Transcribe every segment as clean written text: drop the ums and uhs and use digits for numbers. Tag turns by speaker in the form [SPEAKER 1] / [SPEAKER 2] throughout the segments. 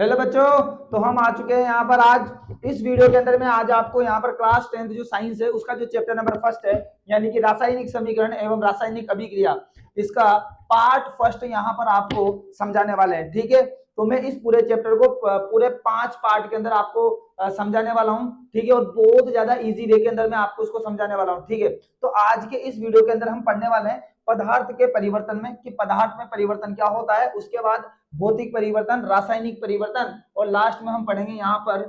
[SPEAKER 1] Hello बच्चों, तो हम आ चुके हैं यहाँ पर आज इस वीडियो के अंदर में। आज आपको यहाँ पर क्लास 10th जो साइंस है उसका जो चैप्टर नंबर फर्स्ट है, यानी कि रासायनिक समीकरण एवं रासायनिक अभिक्रिया, इसका पार्ट फर्स्ट यहाँ पर आपको समझाने वाले हैं। ठीक है, तो मैं इस पूरे चैप्टर को पूरे 5 पार्ट के अंदर आपको समझाने वाला हूँ। ठीक है, और बहुत ज्यादा इजी वे के अंदर मैं आपको इसको समझाने वाला हूँ। ठीक है, तो आज के इस वीडियो के अंदर हम पढ़ने वाले हैं पदार्थ के परिवर्तन में, कि पदार्थ में परिवर्तन क्या होता है, उसके बाद भौतिक परिवर्तन, रासायनिक परिवर्तन, और लास्ट में हम पढ़ेंगे यहाँ पर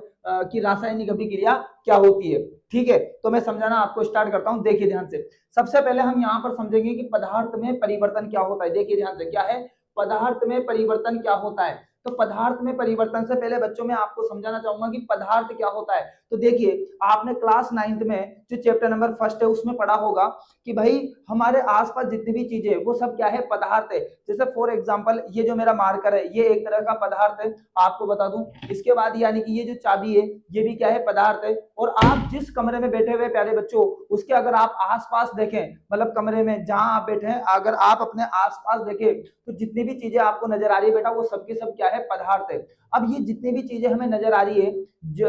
[SPEAKER 1] कि रासायनिक अभिक्रिया क्या होती है। ठीक है, तो मैं समझाना आपको स्टार्ट करता हूं। देखिए ध्यान से, सबसे पहले हम यहाँ पर समझेंगे कि पदार्थ में परिवर्तन क्या होता है। देखिए ध्यान से, क्या है पदार्थ में परिवर्तन क्या होता है। तो पदार्थ में परिवर्तन से पहले बच्चों में आपको समझाना चाहूंगा कि पदार्थ क्या होता है। तो देखिए, आपने क्लास 9th में जो चैप्टर नंबर फर्स्ट है उसमें पढ़ा होगा कि भाई हमारे आसपास जितनी भी चीजें वो सब क्या है, पदार्थ है। जैसे फॉर एग्जांपल ये जो मेरा मार्कर है ये एक तरह का पदार्थ है, आपको बता दूं। इसके बाद यानी कि ये जो चाबी है ये भी क्या है, पदार्थ है। और आप जिस कमरे में बैठे हुए प्यारे बच्चों, उसके अगर आप आसपास देखें, मतलब कमरे में जहां आप बैठे हैं, अगर आप अपने आसपास देखें तो जितनी भी चीजें आपको नजर आ रही है बेटा, वो सबकी सब क्या है, पदार्थ है। अब ये जितनी भी चीजें हमें नजर आ रही है,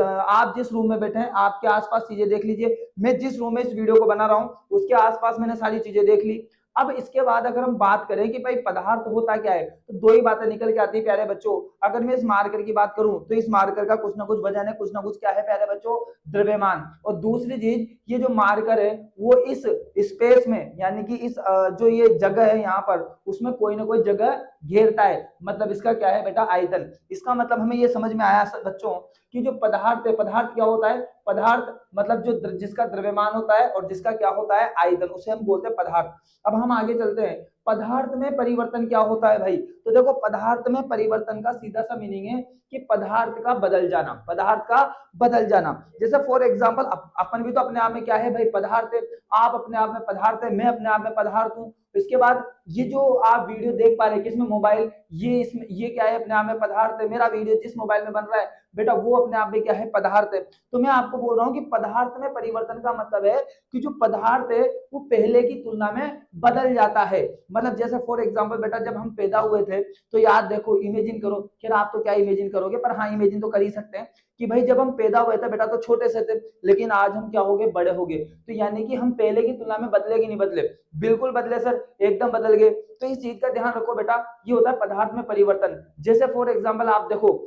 [SPEAKER 1] आप जिस रूम में बैठे हैं आपके आसपास चीजें देख लीजिए। मैं जिस रूम में इस वीडियो को बना रहा हूं उसके आसपास मैंने सारी चीजें देख ली। अब इसके बाद अगर हम बात करें कि भाई पदार्थ होता क्या है, तो दो ही बातें निकल के आती है प्यारे बच्चों। अगर मैं इस मार्कर की बात करूं तो इस मार्कर का कुछ ना कुछ वजन है, कुछ ना कुछ क्या है प्यारे बच्चों, द्रव्यमान। और दूसरी चीज, ये जो मार्कर है वो इस स्पेस में, यानी कि इस जो ये जगह है यहाँ पर, उसमें कोई ना कोई जगह घेरता है। मतलब इसका क्या है बेटा, आयतन। इसका मतलब हमें ये समझ में आया बच्चों कि जो पदार्थ है, पदार्थ क्या होता है, पदार्थ मतलब जो जिसका द्रव्यमान होता है और जिसका क्या होता है, आयतन, उसे हम बोलते हैं पदार्थ। अब हम आगे चलते हैं, पदार्थ में परिवर्तन क्या होता है भाई। तो देखो, पदार्थ में परिवर्तन का सीधा सा मीनिंग है कि पदार्थ का बदल जाना, पदार्थ का बदल जाना। जैसे फॉर एग्जांपल अपन भी तो अपने आप में क्या है भाई, पदार्थ है। आप अपने आप में पदार्थ है, मैं अपने आप में पदार्थ हूं। इसके बाद ये जो आप वीडियो देख पा रहे हैं किसमें, मोबाइल, ये इसमें ये क्या है, अपने आप में पदार्थ है। मेरा वीडियो जिस मोबाइल में बन रहा है बेटा, वो अपने आप में क्या है, पदार्थ है। तो मैं आपको बोल रहा हूं कि पदार्थ में परिवर्तन का मतलब है कि जो पदार्थ है वो पहले की तुलना में बदल जाता है। मतलब जैसे फॉर एग्जांपल बेटा, जब हम पैदा हुए थे तो याद देखो, इमेजिन करो, खैर आप तो क्या इमेजिन करोगे, पर हाँ इमेजिन तो कर ही सकते हैं कि भाई जब हम पैदा हुए थे बेटा तो छोटे से थे, लेकिन आज हम क्या हो गए, बड़े हो गए। तो यानी कि हम पहले की तुलना में बदले कि नहीं बदले, बिल्कुल बदले सर, एकदम बदल गए। तो इस चीज का ध्यान रखो बेटा, ये होता है पदार्थ में परिवर्तन। जैसे फॉर एग्जांपल आप देखो,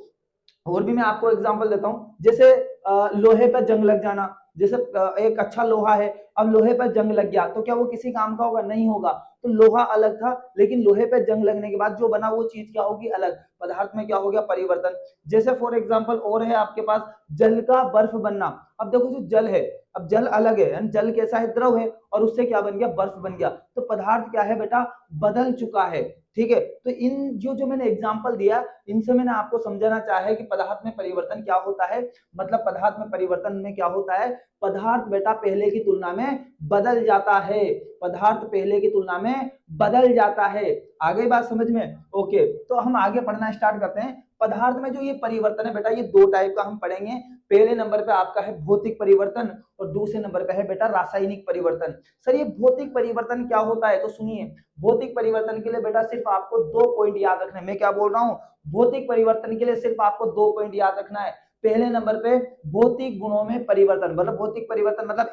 [SPEAKER 1] और भी मैं आपको एग्जांपल देता हूं। जैसे लोहे पर जंग लग जाना। जैसे एक अच्छा लोहा है, अब लोहे पर जंग लग गया तो क्या वो किसी काम का होगा, नहीं होगा। तो लोहा अलग था, लेकिन लोहे पर जंग लगने के बाद जो बना वो चीज क्या होगी, अलग। पदार्थ में क्या हो गया, परिवर्तन। जैसे फॉर एग्जांपल और है आपके पास, जल का बर्फ बनना। अब देखो, जो जल है, अब जल अलग है, जल कैसा है, द्रव है, और उससे क्या बन गया, बर्फ बन गया। तो पदार्थ क्या है बेटा, बदल चुका है। ठीक है, तो इन जो जो मैंने एग्जांपल दिया, इनसे मैंने आपको समझाना चाहा है कि पदार्थ में परिवर्तन क्या होता है। मतलब पदार्थ में परिवर्तन में क्या होता है, पदार्थ बेटा पहले की तुलना में बदल जाता है। पदार्थ पहले की तुलना में बदल जाता है। आगे बात समझ में, ओके। तो हम आगे पढ़ना स्टार्ट करते हैं। पदार्थ में जो ये परिवर्तन है बेटा, ये दो टाइप का हम पढ़ेंगे। पहले नंबर पे आपका है भौतिक परिवर्तन, और दूसरे नंबर पे है बेटा रासायनिक परिवर्तन। सर ये भौतिक परिवर्तन क्या होता है, तो सुनिए, भौतिक परिवर्तन के लिए बेटा सिर्फ आपको 2 पॉइंट याद रखने हैं। मैं क्या बोल रहा हूं, भौतिक परिवर्तन के लिए सिर्फ आपको 2 पॉइंट याद रखना है। पहले नंबर पे भौतिक गुणों में परिवर्तन, मतलब भौतिक परिवर्तन मतलब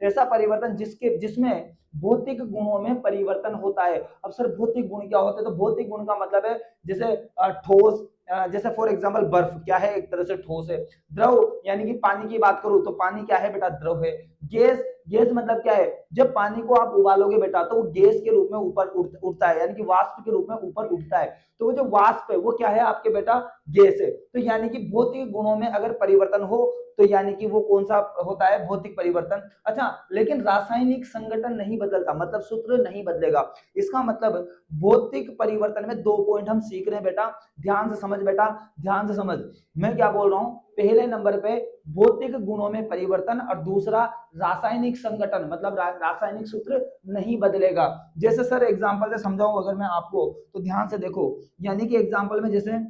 [SPEAKER 1] ऐसा परिवर्तन जिसमें भौतिक गुणों में परिवर्तन होता है। अब सर भौतिक गुण क्या होते हैं, तो भौतिक गुण का मतलब है जैसे ठोस, जैसे फॉर एग्जांपल बर्फ क्या है, एक तरह से ठोस है। द्रव यानी कि पानी की बात करूं तो पानी क्या है बेटा, द्रव है। गैस, गैस मतलब क्या है, जब पानी को आप उबालोगे बेटा तो वो गैस के रूप में ऊपर उठता है, यानी कि वाष्प के रूप में ऊपर उठता है। तो वो जो वाष्प है वो क्या है आपके बेटा, गैस है। तो यानी कि भौतिक गुणों में अगर परिवर्तन हो तो यानी कि वो कौन सा होता है, भौतिक परिवर्तन। अच्छा, लेकिन रासायनिक संगठन नहीं बदलता, मतलब सूत्र नहीं बदलेगा। इसका मतलब भौतिक परिवर्तन में 2 पॉइंट हम सीख रहे हैं बेटा, ध्यान से समझ बेटा, ध्यान से समझ। मैं क्या बोल रहा हूं, पहले नंबर पे भौतिक गुणों में परिवर्तन, और दूसरा रासायनिक संगठन, मतलब रासायनिक सूत्र नहीं बदलेगा। जैसे सर एग्जांपल से समझाऊं अगर मैं आपको, तो ध्यान से देखो, यानी कि एग्जांपल में जैसे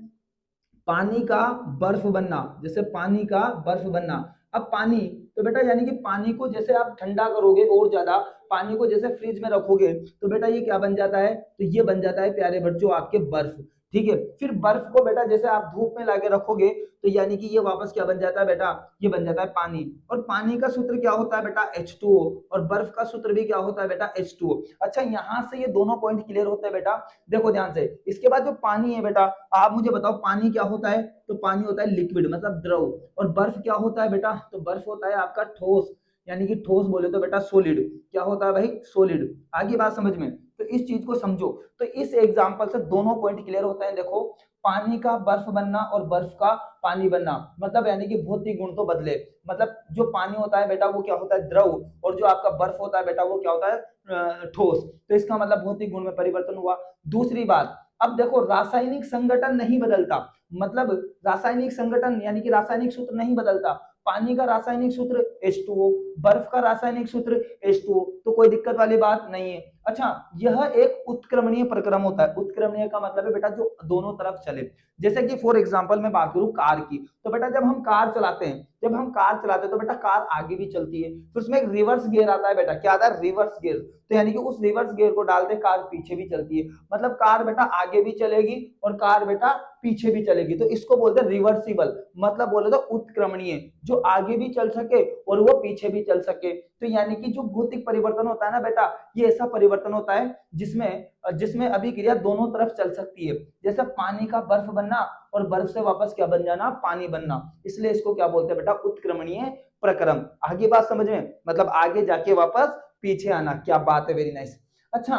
[SPEAKER 1] पानी का बर्फ बनना, जैसे पानी का बर्फ बनना। अब पानी, तो बेटा यानी कि पानी को जैसे आप ठंडा करोगे और ज्यादा, पानी को जैसे फ्रिज में रखोगे तो बेटा ये क्या बन जाता है, तो ये बन जाता है प्यारे बच्चों आपके बर्फ। ठीक है। फिर बर्फ को बेटा जैसे आप धूप में लाके रखोगे तो यानी कि ये वापस क्या बन जाता है बेटा, ये बन जाता है पानी। और पानी का सूत्र क्या होता है बेटा, H2O। और बर्फ का सूत्र भी क्या होता है बेटा, H2O। अच्छा, यहां से ये दोनों पॉइंट क्लियर होते हैं बेटा, देखो ध्यान से। इसके बाद जो पानी है बेटा, आप मुझे बताओ पानी क्या होता है, तो पानी होता है लिक्विड मतलब द्रव। और बर्फ क्या होता है बेटा, तो बर्फ होता है आपका ठोस, यानी कि ठोस बोले तो बेटा सॉलिड। क्या होता है भाई, सॉलिड। आगे बात समझ में, तो इस चीज को समझो। तो इस एग्जांपल से दोनों पॉइंट क्लियर होते हैं। देखो, पानी का बर्फ बनना और बर्फ का पानी बनना, मतलब यानी कि भौतिक गुण तो बदले। मतलब जो पानी होता है बेटा वो क्या होता है, द्रव। और जो आपका बर्फ होता है बेटा वो क्या होता है, ठोस। तो इसका मतलब भौतिक गुण में परिवर्तन हुआ। दूसरी बात, अब देखो रासायनिक संगठन नहीं बदलता, मतलब रासायनिक संगठन यानी कि रासायनिक सूत्र नहीं बदलता। पानी का रासायनिक सूत्र H2O, बर्फ का रासायनिक सूत्र H2O, तो कोई दिक्कत वाली बात नहीं है। अच्छा, यह एक उत्क्रमणीय प्रक्रम होता है। उत्क्रमणीय का मतलब है बेटा जो दोनों तरफ चले। जैसे कि फॉर एग्जांपल मैं बात करूं कार की, तो बेटा जब हम कार चलाते हैं, तो बेटा कार आगे भी चलती है। फिर उसमें एक रिवर्स गियर आता है बेटा, क्या आता है, रिवर्स गियर। तो यानी कि उस रिवर्स गियर को डाल दे, कार पीछे भी चलती है। मतलब कार बेटा आगे भी चलेगी और कार बेटा पीछे भी चलेगी। तो इसको बोलते हैं रिवर्सिबल, मतलब बोले तो उत्क्रमणीय, जो आगे भी चल सके और वो पीछे भी चल सके। तो यानी कि जो भौतिक परिवर्तन होता है ना बेटा, ये ऐसा परिवर्तन होता है जिसमें जिसमें अभिक्रिया दोनों तरफ चल सकती है। जैसे पानी का बर्फ बनना और बर्फ से वापस क्या बन जाना, पानी बनना। इसलिए इसको क्या बोलते हैं बेटा, उत्क्रमणीय प्रक्रम। आगे बात समझ में, मतलब आगे जाके वापस पीछे आना। क्या बात है, वेरी नाइस। अच्छा,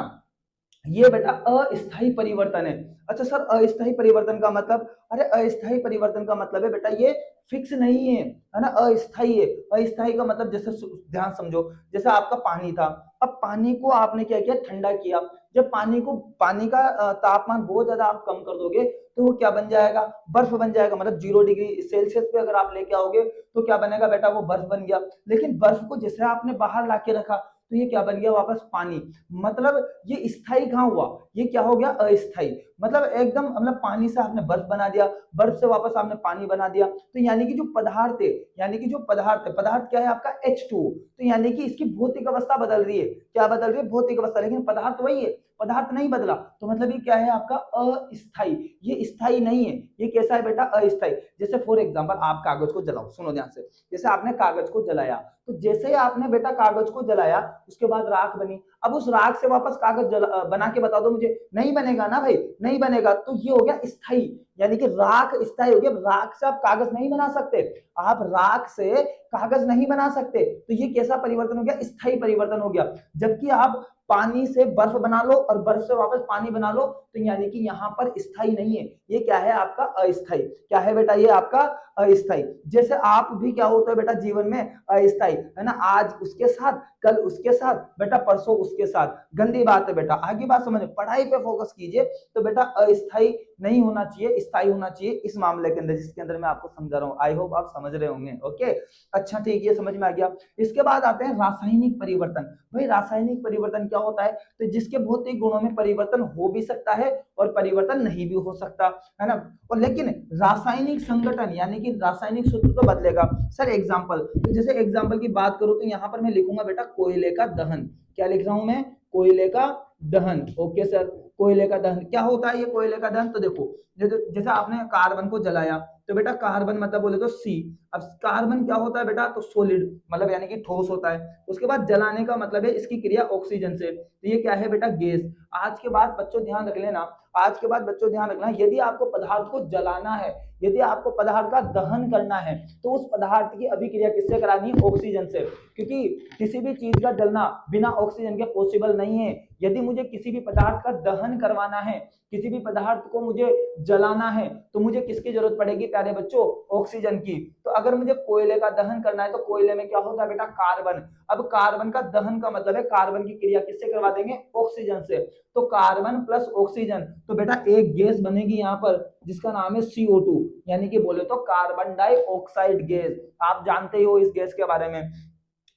[SPEAKER 1] ये बेटा अस्थायी परिवर्तन है। अच्छा सर, अस्थायी परिवर्तन का मतलब, अरे अस्थायी परिवर्तन का मतलब है बेटा ये फिक्स नहीं है ना, अस्थायी है। अस्थायी का मतलब, जैसे ध्यान समझो, जैसे आपका पानी था, अब पानी को आपने क्या किया, ठंडा किया। जब पानी का तापमान बहुत ज्यादा आप कम कर दोगे तो वो क्या बन जाएगा, बर्फ बन जाएगा। मतलब 0 डिग्री सेल्सियस पे अगर आप लेके आओगे तो क्या बनेगा बेटा, वो बर्फ बन गया। लेकिन बर्फ को जैसे आपने बाहर लाके रखा तो ये क्या बन गया, वापस पानी। मतलब ये स्थायी कहाँ हुआ, ये क्या हो गया, अस्थायी। मतलब एकदम, मतलब पानी से आपने बर्फ बना दिया, बर्फ से वापस आपने पानी बना दिया। तो यानी कि जो पदार्थ है, पदार्थ क्या है आपका, H2O। तो यानी कि इसकी भौतिक अवस्था बदल रही है। क्या बदल रही है, भौतिक अवस्था, लेकिन पदार्थ वही है, पदार्थ नहीं बदला। तो मतलब ये क्या है आपका, अस्थाई। ये स्थायी नहीं है, ये कैसा है बेटा, अस्थाई। जैसे फॉर एग्जांपल आप कागज को जलाओ, सुनो ध्यान से। जैसे आपने कागज को जलाया, तो जैसे ही आपने बेटा कागज को जलाया, उसके बाद राख बनी। अब उस राख से वापस कागज बना के बता दो मुझे, नहीं बनेगा ना भाई, नहीं बनेगा। तो ये हो गया स्थायी, यानी कि राख स्थायी हो गया। राख से आप कागज नहीं बना सकते, आप राख से कागज नहीं बना सकते। तो ये कैसा परिवर्तन हो गया, स्थायी परिवर्तन हो गया। जबकि आप पानी से बर्फ बना लो और बर्फ से वापस पानी बना लो, तो यानी कि यहाँ पर स्थायी नहीं है, ये क्या है आपका, अस्थायी। क्या है बेटा, ये आपका अस्थायी। जैसे आप भी क्या होता है बेटा जीवन में, अस्थायी है ना, आज उसके साथ, कल उसके साथ, बेटा परसों उसके साथ। गंदी बात है बेटा। आगे बात समझ, पढ़ाई पे फोकस कीजिए। तो बेटा अस्थायी नहीं होना चाहिए, स्थायी होना चाहिए इस मामले के अंदर, जिसके अंदर मैं आपको समझा रहा हूँ। आई होप आप समझ रहे होंगे। ओके, अच्छा ठीक, ये समझ में आ गया। इसके बाद आते हैं रासायनिक परिवर्तन। भाई रासायनिक परिवर्तन क्या होता है, तो जिसके भौतिक गुणों में परिवर्तन हो भी सकता है और परिवर्तन नहीं भी हो सकता है ना। और लेकिन रासायनिक संगठन यानी कि रासायनिक सूत्र तो बदलेगा। सर एग्जांपल, तो जैसे एग्जांपल की बात करूं तो यहाँ पर मैं लिखूंगा बेटा कोयले का दहन। क्या लिख रहा हूं मैं, कोयले का दहन। ओके सर, कोयले का दहन क्या होता है, ये कोयले का दहन। तो देखो, जैसे आपने कार्बन को जलाया, तो बेटा कार्बन मतलब बोले तो सी। अब कार्बन क्या होता है बेटा, तो सॉलिड, मतलब यानी कि ठोस होता है। उसके बाद जलाने का मतलब है इसकी क्रिया ऑक्सीजन से, तो ये क्या है बेटा, गैस। आज के बाद बच्चों ध्यान रख लेना, आज के बाद बच्चों ध्यान रखना, यदि आपको पदार्थ को जलाना है, यदि आपको पदार्थ का दहन करना है, तो उस पदार्थ की अभिक्रिया किससे करानी है, ऑक्सीजन से। क्योंकि किसी भी चीज का जलना बिना ऑक्सीजन के पॉसिबल नहीं है। यदि मुझे किसी भी पदार्थ का दहन करवाना है, किसी भी पदार्थ को मुझे जलाना है, तो मुझे किसकी जरूरत पड़ेगी प्यारे बच्चों, ऑक्सीजन की। तो अगर मुझे कोयले का दहन करना है, तो कोयले में क्या होता है बेटा, कार्बन। अब कार्बन का दहन का मतलब है कार्बन की क्रिया किससे करवा देंगे, ऑक्सीजन से। तो कार्बन प्लस ऑक्सीजन, तो बेटा एक गैस बनेगी यहाँ पर जिसका नाम है CO2, यानी कि बोले तो कार्बन डाइऑक्साइड गैस। आप जानते ही हो इस गैस के बारे में।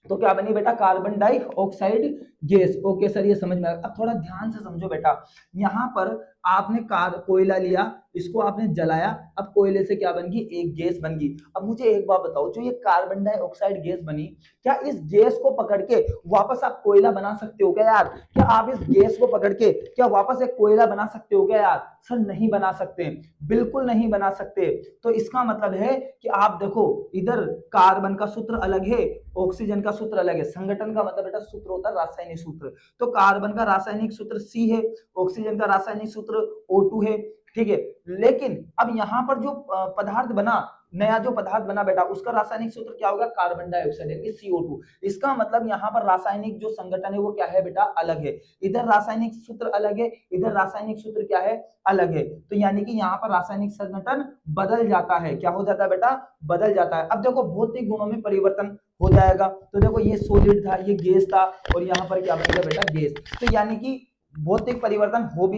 [SPEAKER 1] तो क्या बनी बेटा, carbon dioxide gas. Okay sir, ये समझ में आया। अब थोड़ा ध्यान से समझो बेटा, यहाँ पर आपने कोयला लिया, इसको आपने जलाया, अब कोयले से क्या बन गई, एक गैस बन गई। अब मुझे एक बात बताओ, जो ये कार्बन डाइऑक्साइड गैस बनी, क्या इस गैस को पकड़ के वापस आप कोयला बना सकते हो क्या यार? क्या आप इस गैस को पकड़ के क्या वापस एक कोयला बना सकते हो क्या यार? सर नहीं बना सकते, बिल्कुल नहीं बना सकते। तो इसका मतलब है कि आप देखो, इधर कार्बन का सूत्र अलग है, ऑक्सीजन का सूत्र अलग है। संगठन का मतलब बेटा सूत्र होता है रासायनिक सूत्र। तो कार्बन का रासायनिक सूत्र C है, ऑक्सीजन का रासायनिक सूत्र O2 है, ठीक है। लेकिन अब यहाँ पर जो पदार्थ बना, नया जो पदार्थ बना बेटा, उसका रासायनिक सूत्र क्या होगा, कार्बन डाइऑक्साइड यानी CO2। इसका मतलब यहाँ पर रासायनिक जो संगठन है वो क्या है बेटा, अलग है। इधर रासायनिक सूत्र अलग है, इधर रासायनिक सूत्र क्या है, अलग है। तो यानी कि यहाँ पर रासायनिक संगठन बदल जाता है। क्या हो जाता है बेटा, बदल जाता है। अब देखो भौतिक गुणों में परिवर्तन हो जाएगा। तो देखो ये सॉलिड था, ये गैस था, और यहाँ पर क्या बन गया बेटा, गैस। तो यानी कि भौतिक परिवर्तन हो भी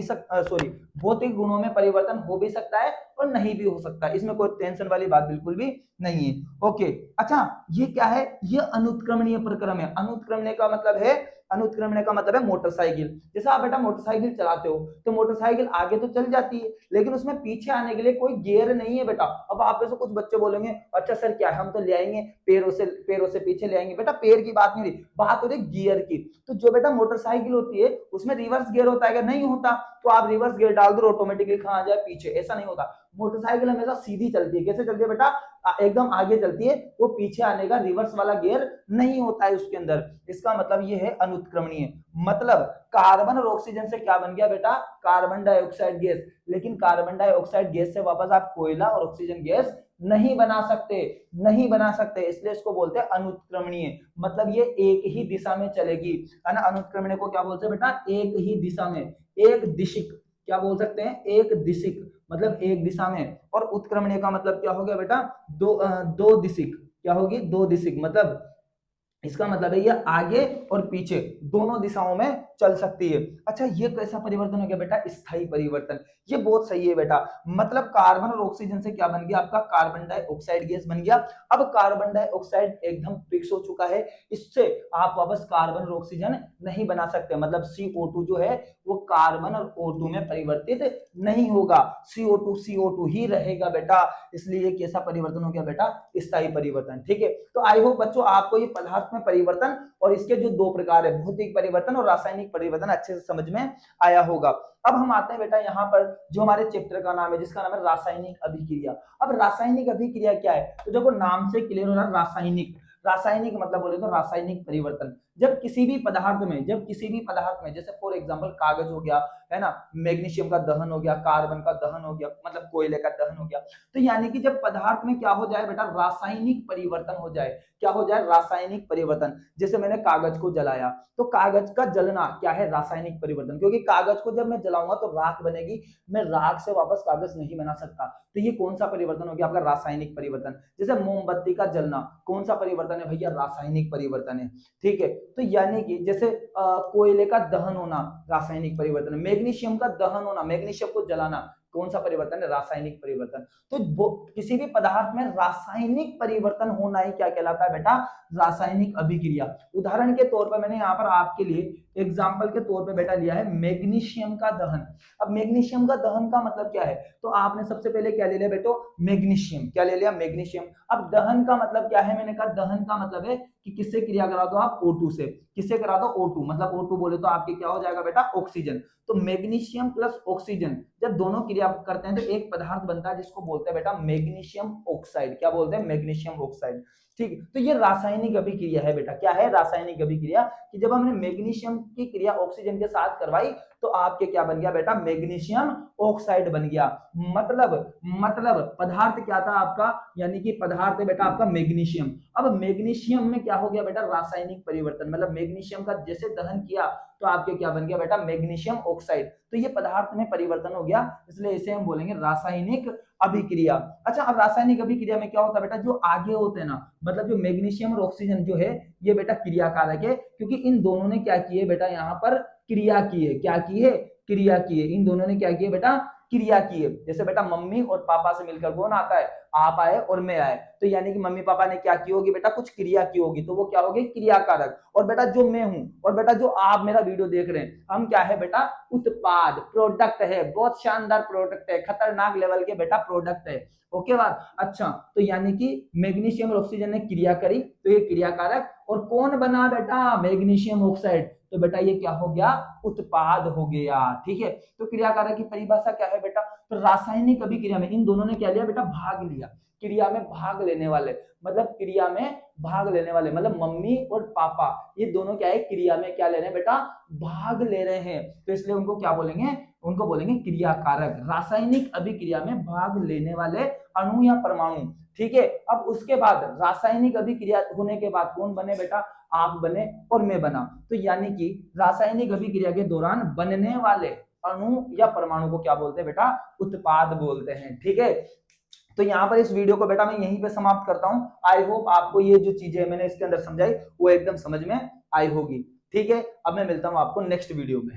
[SPEAKER 1] भौतिक गुणों में परिवर्तन हो भी सकता है और नहीं भी हो सकता है। इसमें कोई टेंशन वाली बात बिल्कुल भी नहीं है। ओके, अच्छा ये क्या है, ये अनुत्क्रमणीय प्रक्रम है। अनुत्क्रमणीय का मतलब है, अनुत्क्रमणीय का मतलब है मोटरसाइकिल। जैसे आप बेटा मोटरसाइकिल चलाते हो, तो मोटरसाइकिल आगे तो चल जाती है, लेकिन उसमें पीछे आने के लिए कोई गियर नहीं है बेटा। अब आप में से कुछ बच्चे बोलेंगे, अच्छा सर क्या है, हम तो ले आएंगे पैरों से पीछे ले आएंगे। बेटा पैर की बात नहीं रही, बात हो रही गियर की। तो जो बेटा मोटरसाइकिल होती है उसमें रिवर्स गियर होता है क्या? नहीं होता। तो आप रिवर्स गियर डाल दो, ऑटोमेटिकली कहाँ आ जाए, पीछे। ऐसा नहीं होता। मोटरसाइकिल हमेशा सीधी चलती है। कैसे चलती है बेटा, एकदम आगे चलती है, वो पीछे आने का रिवर्स वाला गियर नहीं होता है उसके अंदर। इसका मतलब ये है अनुत्क्रमणीय। मतलब कार्बन और ऑक्सीजन से क्या बन गया बेटा, कार्बन डाइऑक्साइड गैस। लेकिन कार्बन डाइऑक्साइड गैस से वापस आप कोयला और ऑक्सीजन गैस नहीं बना सकते, नहीं बना सकते। इसलिए इसको बोलते हैं अनुत्क्रमणीय। मतलब ये एक ही दिशा में चलेगी, है ना। अनुत्क्रमणीय को क्या बोलते हैं बेटा, एक ही दिशा में, एक दिशिक। क्या बोल सकते हैं, एक दिशिक, मतलब एक दिशा में। और उत्क्रमणीय का मतलब क्या हो गया बेटा, दो दिशिक। क्या होगी, दो दिशिक। मतलब इसका मतलब है ये आगे और पीछे दोनों दिशाओं में चल सकती है। अच्छा ये कैसा परिवर्तन हो गया बेटा, स्थायी परिवर्तन। ये बहुत सही है बेटा। मतलब कार्बन और ऑक्सीजन से क्या बन गया आपका, कार्बन डाइऑक्साइड गैस बन गया। अब कार्बन डाइऑक्साइड एकदम फिक्स हो चुका है, इससे आप वापस कार्बन और ऑक्सीजन नहीं बना सकते। मतलब CO2 जो है वो कार्बन और O2 में परिवर्तित नहीं होगा, CO2 ही रहेगा बेटा। इसलिए कैसा परिवर्तन हो गया बेटा, स्थायी परिवर्तन। ठीक है, तो आई होप बच्चों आपको ये पदार्थ में परिवर्तन और इसके जो दो प्रकार है, भौतिक परिवर्तन और रासायनिक परिवर्तन, अच्छे से समझ में आया होगा। अब हम आते हैं बेटा यहाँ पर जो हमारे चैप्टर का नाम है, जिसका नाम है रासायनिक अभिक्रिया। अब रासायनिक अभिक्रिया क्या है, तो देखो नाम से क्लियर हो रहा है, रासायनिक। रासायनिक मतलब बोले तो रासायनिक परिवर्तन। जब किसी भी पदार्थ में जैसे फॉर एग्जांपल कागज हो गया, है ना, मैग्नीशियम का दहन हो गया, कार्बन का दहन हो गया, मतलब कोयले का दहन हो गया। तो यानी कि जब पदार्थ में क्या हो जाए बेटा, रासायनिक परिवर्तन हो जाए। क्या हो जाए, रासायनिक परिवर्तन। जैसे मैंने कागज को जलाया, तो कागज का जलना क्या है, रासायनिक परिवर्तन। क्योंकि कागज को जब मैं जलाऊंगा तो राख बनेगी, मैं राख से वापस कागज नहीं बना सकता। तो ये कौन सा परिवर्तन हो गया आपका, रासायनिक परिवर्तन। जैसे मोमबत्ती का जलना, कौन सा परिवर्तन है भैया, रासायनिक परिवर्तन है। ठीक है, तो यानी कि जैसे कोयले का दहन होना, रासायनिक परिवर्तन है। मैग्नीशियम का दहन होना, मैग्नीशियम को जलाना, कौन सा परिवर्तन है, रासायनिक परिवर्तन। तो किसी भी पदार्थ में रासायनिक परिवर्तन होना ही क्या कहलाता है बेटा, रासायनिक अभिक्रिया। उदाहरण के तौर पर मैंने यहाँ पर आपके लिए एग्जाम्पल के तौर पे बेटा लिया है मैग्नीशियम का दहन। अब मैग्नीशियम का दहन का मतलब क्या है, तो आपने सबसे पहले क्या ले लिया बेटो, मैग्नीशियम। क्या ले लिया, मैग्नीशियम। अब दहन का मतलब क्या है, मैंने कहा दहन का मतलब है कि किससे क्रिया करा दो आप, O2 से। किससे करा दो, O2। मतलब O2 बोले तो आपके क्या हो जाएगा बेटा, ऑक्सीजन। तो मैग्नीशियम प्लस ऑक्सीजन जब दोनों क्रिया करते हैं तो एक पदार्थ बनता है जिसको बोलते हैं बेटा मैग्नीशियम ऑक्साइड। क्या बोलते हैं, मैग्नीशियम ऑक्साइड। ठीक है, तो ये रासायनिक अभिक्रिया है बेटा। क्या है, रासायनिक अभिक्रिया, कि जब हमने मैग्नीशियम की क्रिया ऑक्सीजन के साथ करवाई तो आपके क्या बन गया बेटा, मैग्नीशियम ऑक्साइड बन गया। मतलब पदार्थ क्या था आपका, यानी कि पदार्थ है बेटा आपका मैग्नीशियम। अब मैग्नीशियम में क्या हो गया बेटा, रासायनिक परिवर्तन। मतलब मैग्नीशियम का जैसे दहन किया तो आपके क्या बन गया बेटा, मैग्नीशियम ऑक्साइड। तो ये पदार्थ में परिवर्तन हो गया, इसलिए इसे हम बोलेंगे रासायनिक अभिक्रिया। अच्छा, अब रासायनिक अभिक्रिया में क्या होता है बेटा, जो आगे होते हैं ना, मतलब जो मैग्नीशियम और ऑक्सीजन जो है ये बेटा क्रियाकारक है, क्योंकि इन दोनों ने क्या किए बेटा, यहाँ पर क्रिया की है। क्या की है, क्रिया की है। इन दोनों ने क्या किया बेटा, क्रिया की है। जैसे बेटा मम्मी और पापा से मिलकर कौन आता है, आप आए और मैं आए, तो यानी कि मम्मी पापा ने क्या की होगी बेटा, कुछ क्रिया की होगी, तो वो क्या होगी, क्रिया कारक। और बेटा जो मैं हूं और बेटा जो आप मेरा वीडियो देख रहे हैं, हम क्या है बेटा, उत्पाद, प्रोडक्ट है, बहुत शानदार प्रोडक्ट है, खतरनाक लेवल के बेटा प्रोडक्ट है। ओके बात। अच्छा, तो यानी कि मैग्नीशियम और ऑक्सीजन ने क्रिया करी, तो ये क्रिया कारक, और कौन बना बेटा, मैग्नीशियम ऑक्साइड, तो बेटा ये क्या हो गया, उत्पाद हो गया। ठीक है, तो क्रिया कारक की परिभाषा क्या है बेटा, तो रासायनिक अभिक्रिया में इन दोनों ने क्या लिया बेटा, भाग लिया, क्रिया में भाग लेने वाले, मतलब क्रिया में भाग लेने वाले, मतलब मम्मी और पापा ये दोनों क्या है, क्रिया में क्या ले रहे हैं बेटा, भाग ले रहे हैं, तो इसलिए उनको क्या बोलेंगे, उनको बोलेंगे क्रिया कारक, रासायनिक अभिक्रिया में भाग लेने वाले अणु या परमाणु। ठीक है, अब उसके बाद रासायनिक अभिक्रिया होने के बाद कौन बने बेटा, आप बने और मैं बना, तो यानी कि रासायनिक अभिक्रिया के दौरान बनने वाले अणु या परमाणु को क्या बोलते हैं बेटा, उत्पाद बोलते हैं। ठीक है, तो यहाँ पर इस वीडियो को बेटा मैं यहीं पे समाप्त करता हूँ। आई होप आपको ये जो चीजें मैंने इसके अंदर समझाई वो एकदम समझ में आई होगी। ठीक है, अब मैं मिलता हूँ आपको नेक्स्ट वीडियो में।